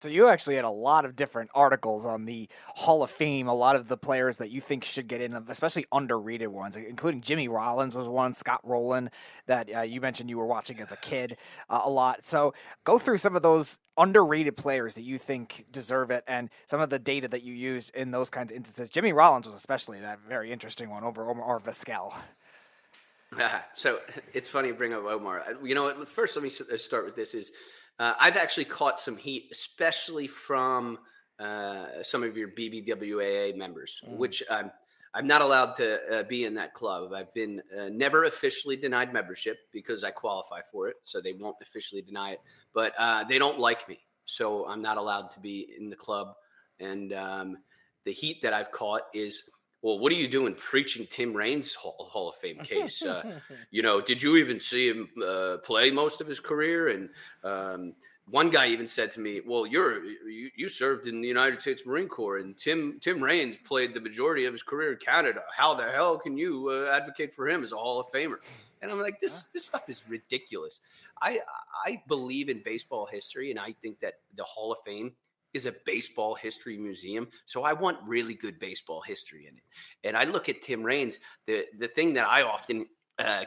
So you actually had a lot of different articles on the Hall of Fame, a lot of the players that you think should get in, especially underrated ones, including Jimmy Rollins was one, Scott Rowland that you mentioned you were watching as a kid a lot. So go through some of those underrated players that you think deserve it and some of the data that you used in those kinds of instances. Jimmy Rollins was especially that very interesting one over Omar Vizquel. So it's funny you bring up Omar. You know what? First, let me start with this is I've actually caught some heat, especially from some of your BBWAA members, which I'm not allowed to be in that club. I've been never officially denied membership because I qualify for it, so they won't officially deny it. But they don't like me, so I'm not allowed to be in the club. And the heat that I've caught is, well, what are you doing preaching Tim Raines' Hall of Fame case? Did you even see him play most of his career? And one guy even said to me, well, you served in the United States Marine Corps, and Tim Raines played the majority of his career in Canada. How the hell can you advocate for him as a Hall of Famer? And I'm like, this stuff is ridiculous. I believe in baseball history, and I think that the Hall of Fame is a baseball history museum. So I want really good baseball history in it. And I look at Tim Raines, the thing that I often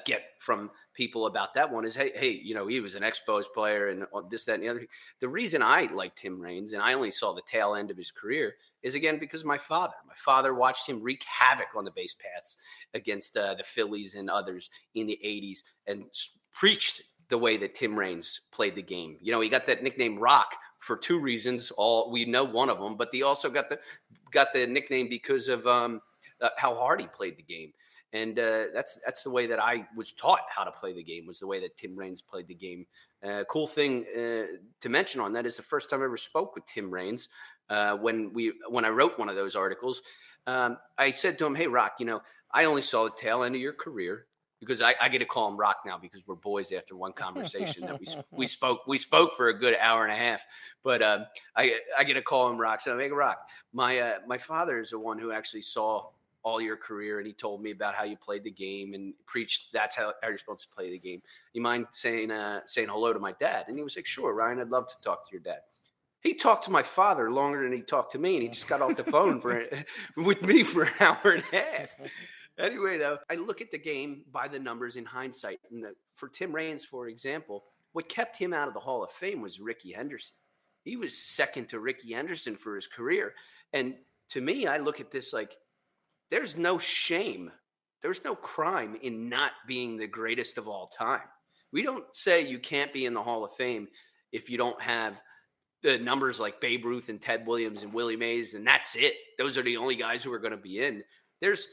get from people about that one is, hey, he was an Expos player and this, that, and the other. The reason I like Tim Raines, and I only saw the tail end of his career, is again because my father watched him wreak havoc on the base paths against the Phillies and others in the 80s and preached the way that Tim Raines played the game. He got that nickname Rock for two reasons. All we know one of them, but he also got the nickname because of how hard he played the game. And that's the way that I was taught how to play the game, was the way that Tim Raines played the game. Cool thing to mention on that is the first time I ever spoke with Tim Raines when I wrote one of those articles. I said to him, hey, Rock, I only saw the tail end of your career. Because I get to call him Rock now because we're boys after one conversation that we spoke for a good hour and a half. But I get to call him Rock. So I'm like, Rock, my father is the one who actually saw all your career, and he told me about how you played the game and preached that's how you're supposed to play the game. You mind saying hello to my dad? And he was like, sure, Ryan, I'd love to talk to your dad. He talked to my father longer than he talked to me, and he just got off the phone with me for an hour and a half. Anyway, though, I look at the game by the numbers in hindsight. And for Tim Raines, for example, what kept him out of the Hall of Fame was Rickey Henderson. He was second to Rickey Henderson for his career. And to me, I look at this like there's no shame. There's no crime in not being the greatest of all time. We don't say you can't be in the Hall of Fame if you don't have the numbers like Babe Ruth and Ted Williams and Willie Mays, and that's it. Those are the only guys who are going to be in. There's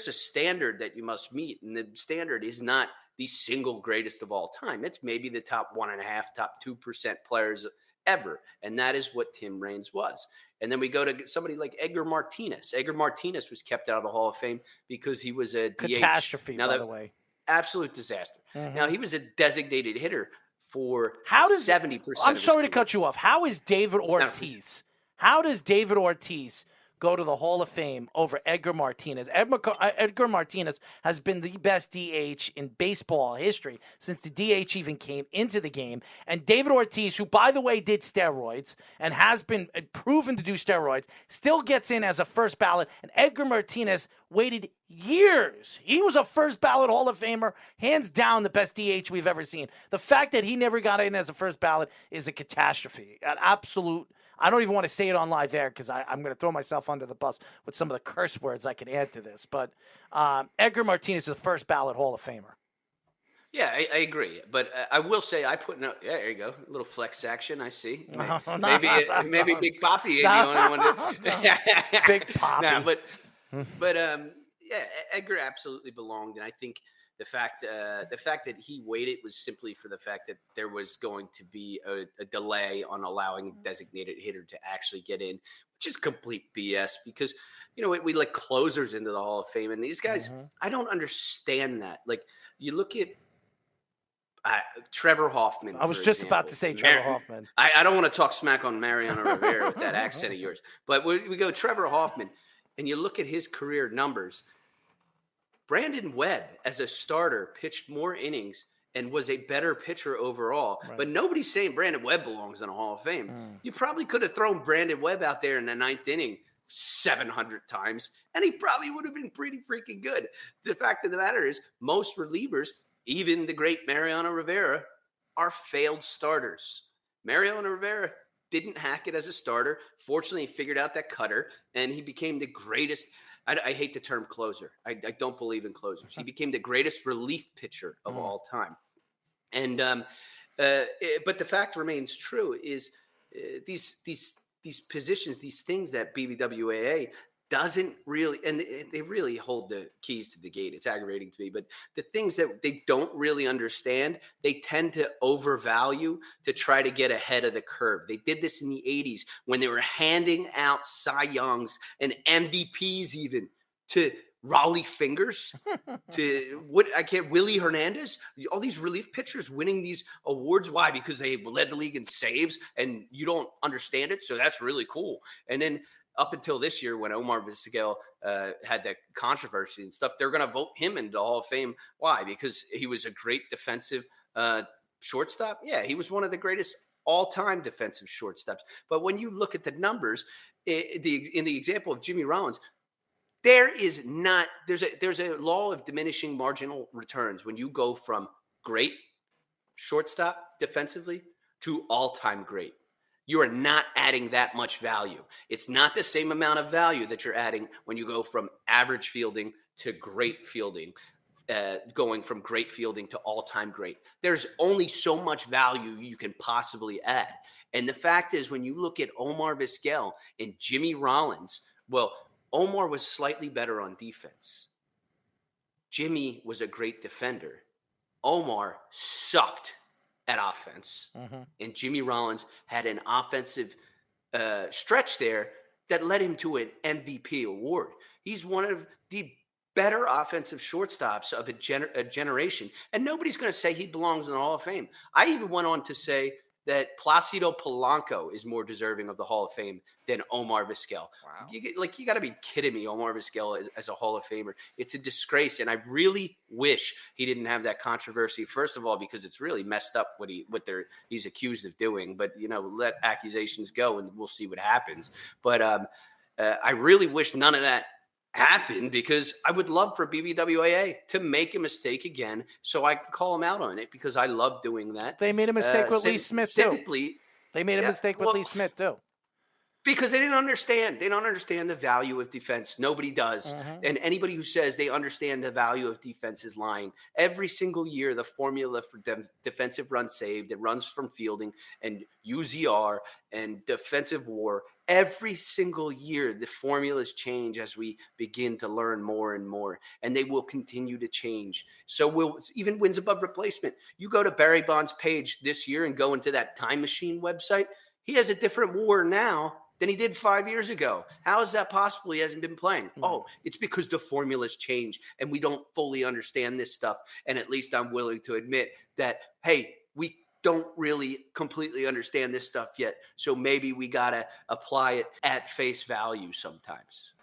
a standard that you must meet, and the standard is not the single greatest of all time. It's maybe the top 1.5%, top 2% players ever, and that is what Tim Raines was. And then we go to somebody like Edgar Martinez. Edgar Martinez was kept out of the Hall of Fame because he was a catastrophe, by the way. Absolute disaster. Mm-hmm. Now, he was a designated hitter for 70%. I'm sorry to cut you off. How is David Ortiz? How does David Ortiz go to the Hall of Fame over Edgar Martinez? Edgar Martinez has been the best DH in baseball history since the DH even came into the game. And David Ortiz, who, by the way, did steroids and has been proven to do steroids, still gets in as a first ballot. And Edgar Martinez waited years. He was a first ballot Hall of Famer, hands down the best DH we've ever seen. The fact that he never got in as a first ballot is a catastrophe, an absolute. I don't even want to say it on live air because I'm going to throw myself under the bus with some of the curse words I can add to this. But Edgar Martinez is the first ballot Hall of Famer. Yeah, I agree. But I will say I put yeah, there you go. A little flex action, I see. Maybe Big Poppy ain't the only one. Big Poppy. But yeah, Edgar absolutely belonged. And I think the fact that he waited was simply for the fact that there was going to be a delay on allowing a designated hitter to actually get in, which is complete BS because, we let closers into the Hall of Fame. And these guys, I don't understand that. Like, you look at Trevor Hoffman. I was just about to say Trevor Hoffman. I don't want to talk smack on Mariano Rivera with that accent of yours. But we go Trevor Hoffman, and you look at his career numbers. Brandon Webb, as a starter, pitched more innings and was a better pitcher overall. Right. But nobody's saying Brandon Webb belongs in a Hall of Fame. You probably could have thrown Brandon Webb out there in the 9th inning 700 times, and he probably would have been pretty freaking good. The fact of the matter is, most relievers, even the great Mariano Rivera, are failed starters. Mariano Rivera didn't hack it as a starter. Fortunately, he figured out that cutter, and he became the greatest. I hate the term closer. I don't believe in closers. He became the greatest relief pitcher of all time. And but the fact remains true is these positions, these things that BBWAA doesn't really, and they really hold the keys to the gate. It's aggravating to me, but the things that they don't really understand, they tend to overvalue to try to get ahead of the curve. They did this in the 80s when they were handing out Cy Youngs and MVPs even to Raleigh Fingers, to Willie Hernandez, all these relief pitchers winning these awards. Why? Because they led the league in saves, and you don't understand it, so that's really cool. And then up until this year, when Omar Vizquel had that controversy and stuff, they're going to vote him into the Hall of Fame. Why? Because he was a great defensive shortstop. Yeah, he was one of the greatest all-time defensive shortstops. But when you look at the numbers, in the example of Jimmy Rollins, there's a law of diminishing marginal returns when you go from great shortstop defensively to all-time great. You are not adding that much value. It's not the same amount of value that you're adding when you go from average fielding to great fielding, going from great fielding to all-time great. There's only so much value you can possibly add. And the fact is, when you look at Omar Vizquel and Jimmy Rollins, well, Omar was slightly better on defense. Jimmy was a great defender. Omar sucked at offense. And Jimmy Rollins had an offensive stretch there that led him to an MVP award. He's one of the better offensive shortstops of a generation. And nobody's going to say he belongs in the Hall of Fame. I even went on to say that Placido Polanco is more deserving of the Hall of Fame than Omar Vizquel. Wow. You got to be kidding me. Omar Vizquel as a Hall of Famer. It's a disgrace. And I really wish he didn't have that controversy. First of all, because it's really messed up what he's accused of doing, but let accusations go and we'll see what happens. But I really wish none of that happened, because I would love for BBWAA to make a mistake again so I can call them out on it, because I love doing that. They made a mistake with Lee Smith too. They made a mistake with Lee Smith too. Because they didn't understand. They don't understand the value of defense. Nobody does. And anybody who says they understand the value of defense is lying. Every single year, the formula for defensive runs saved, it runs from fielding and UZR and defensive WAR. Every single year, the formulas change as we begin to learn more and more, and they will continue to change. So even wins above replacement. You go to Barry Bonds' page this year and go into that Time Machine website. He has a different WAR now than he did 5 years ago. How is that possible? He hasn't been playing. Oh, it's because the formulas change and we don't fully understand this stuff. And at least I'm willing to admit that, hey, we don't really completely understand this stuff yet. So maybe we got to apply it at face value sometimes.